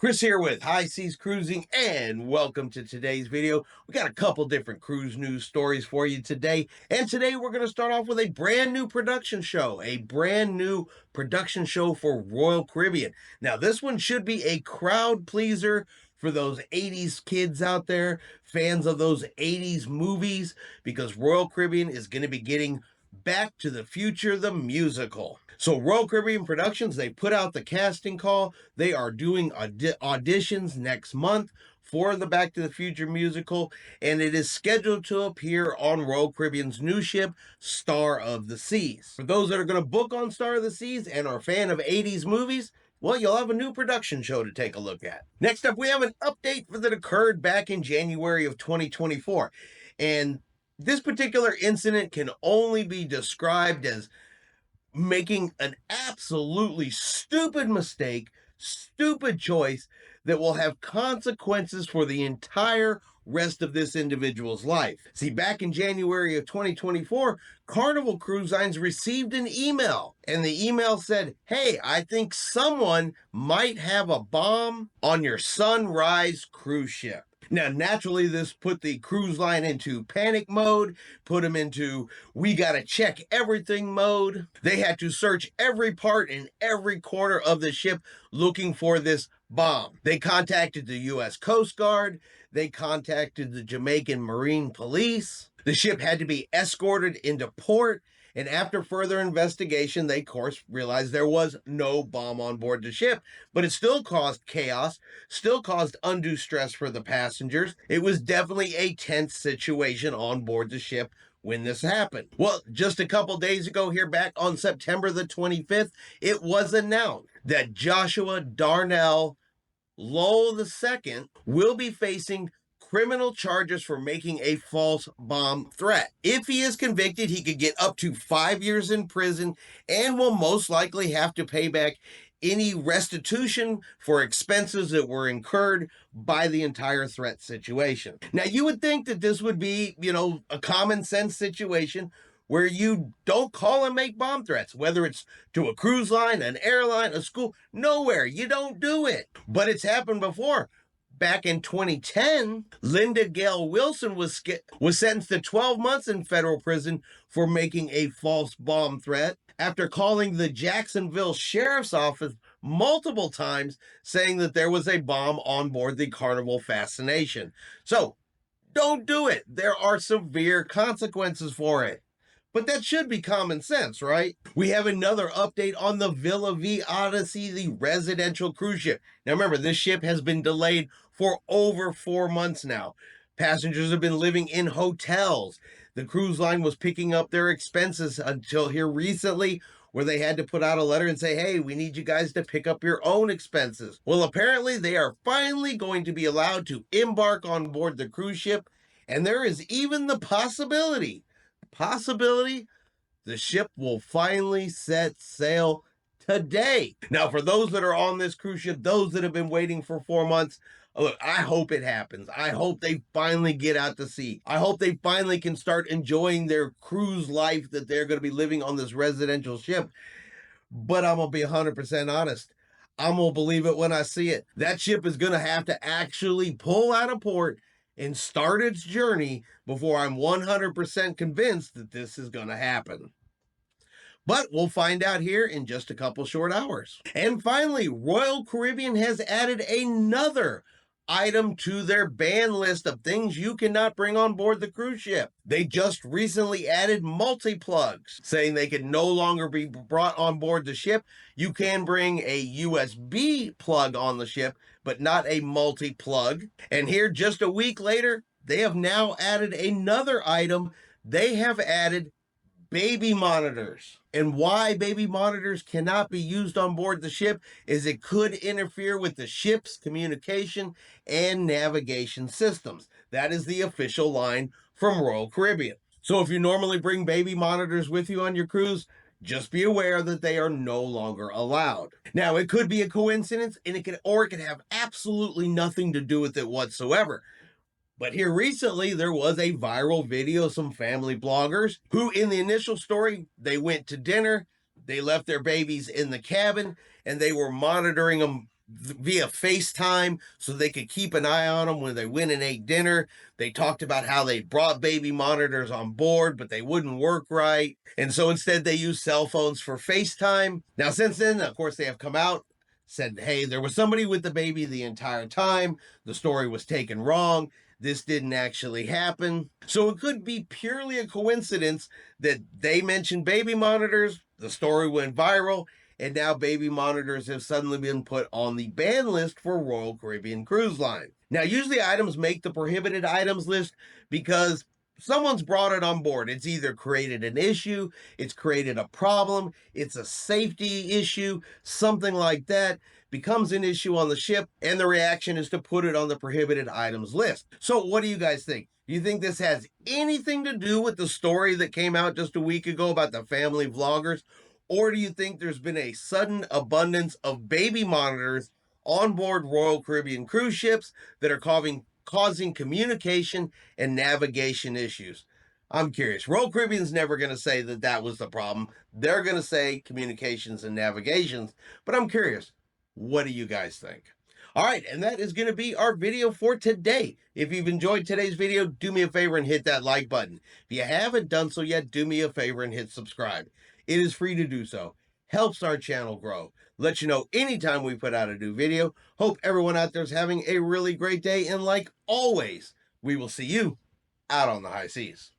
Chris here with High Seas Cruising, and welcome to today's video. We got a couple different cruise news stories for you today, and today we're going to start off with a brand new production show, for Royal Caribbean. Now, this one should be a crowd pleaser for those 80s kids out there, fans of those 80s movies, because Royal Caribbean is going to be getting Back to the Future, the musical. So Royal Caribbean Productions, they put out the casting call. They are doing auditions next month for the Back to the Future musical, and it is scheduled to appear on Royal Caribbean's new ship, Star of the Seas. For those that are going to book on Star of the Seas and are a fan of 80s movies, well, you'll have a new production show to take a look at. Next up, we have an update that occurred back in January of 2024, and this particular incident can only be described as making an absolutely stupid mistake, stupid choice that will have consequences for the entire rest of this individual's life. See, back in January of 2024, Carnival Cruise Lines received an email, and the email said, "Hey, I think someone might have a bomb on your Sunrise cruise ship." Now, naturally, this put the cruise line into panic mode, put them into we got to check everything mode. They had to search every part and every corner of the ship looking for this bomb. They contacted the U.S. Coast Guard. They contacted the Jamaican Marine Police. The ship had to be escorted into port. And after further investigation, they, of course, realized there was no bomb on board the ship, but it still caused chaos, still caused undue stress for the passengers. It was definitely a tense situation on board the ship when this happened. Well, just a couple days ago here, back on September the 25th, it was announced that Joshua Darnell Lowell II will be facing criminal charges for making a false bomb threat. If he is convicted, he could get up to 5 years in prison and will most likely have to pay back any restitution for expenses that were incurred by the entire threat situation. Now, you would think that this would be, a common sense situation where you don't call and make bomb threats, whether it's to a cruise line, an airline, a school, nowhere. You don't do it. But it's happened before. Back in 2010, Linda Gale Wilson was sentenced to 12 months in federal prison for making a false bomb threat after calling the Jacksonville Sheriff's Office multiple times saying that there was a bomb on board the Carnival Fascination. So, don't do it. There are severe consequences for it. But that should be common sense, right? We have another update on the Vie Odyssey, the residential cruise ship. Now remember, this ship has been delayed for over 4 months now. Passengers have been living in hotels. The cruise line was picking up their expenses until here recently, where they had to put out a letter and say, hey, we need you guys to pick up your own expenses. Well, apparently they are finally going to be allowed to embark on board the cruise ship, and there is even the possibility the ship will finally set sail today. Now, for those that are on this cruise ship, those that have been waiting for 4 months, look, I hope it happens. I hope they finally get out to sea. I hope they finally can start enjoying their cruise life that they're going to be living on this residential ship. But I'm going to be 100% honest. I'm going to believe it when I see it. That ship is going to have to actually pull out of port and start its journey before I'm 100% convinced that this is going to happen. But we'll find out here in just a couple short hours. And finally, Royal Caribbean has added another item to their ban list of things you cannot bring on board the cruise ship. They just recently added multi-plugs, saying they can no longer be brought on board the ship. You can bring a USB plug on the ship, but not a multi-plug. And here, just a week later, they have now added another item. They have added baby monitors. And why baby monitors cannot be used on board the ship is it could interfere with the ship's communication and navigation systems. That is the official line from Royal Caribbean. So if you normally bring baby monitors with you on your cruise, just be aware that they are no longer allowed. Now, it could be a coincidence, and it could have absolutely nothing to do with it whatsoever. But here recently, there was a viral video of some family bloggers who, in the initial story, they went to dinner, they left their babies in the cabin, and they were monitoring them via FaceTime so they could keep an eye on them when they went and ate dinner. They talked about how they brought baby monitors on board, but they wouldn't work right. And so instead, they used cell phones for FaceTime. Now, since then, of course, they have come out, said, hey, there was somebody with the baby the entire time. The story was taken wrong. This didn't actually happen. So it could be purely a coincidence that they mentioned baby monitors, the story went viral, and now baby monitors have suddenly been put on the ban list for Royal Caribbean Cruise Line. Now, usually items make the prohibited items list because someone's brought it on board. It's either created an issue, it's created a problem, it's a safety issue, something like that becomes an issue on the ship, and the reaction is to put it on the prohibited items list. So, what do you guys think? Do you think this has anything to do with the story that came out just a week ago about the family vloggers? Or do you think there's been a sudden abundance of baby monitors on board Royal Caribbean cruise ships that are causing communication and navigation issues? I'm curious. Royal Caribbean's never going to say that that was the problem. They're going to say communications and navigations. But I'm curious. What do you guys think? All right, and that is going to be our video for today. If you've enjoyed today's video, do me a favor and hit that like button. If you haven't done so yet, do me a favor and hit subscribe. It is free to do so. Helps our channel grow. Let you know anytime we put out a new video. Hope everyone out there is having a really great day. And like always, we will see you out on the high seas.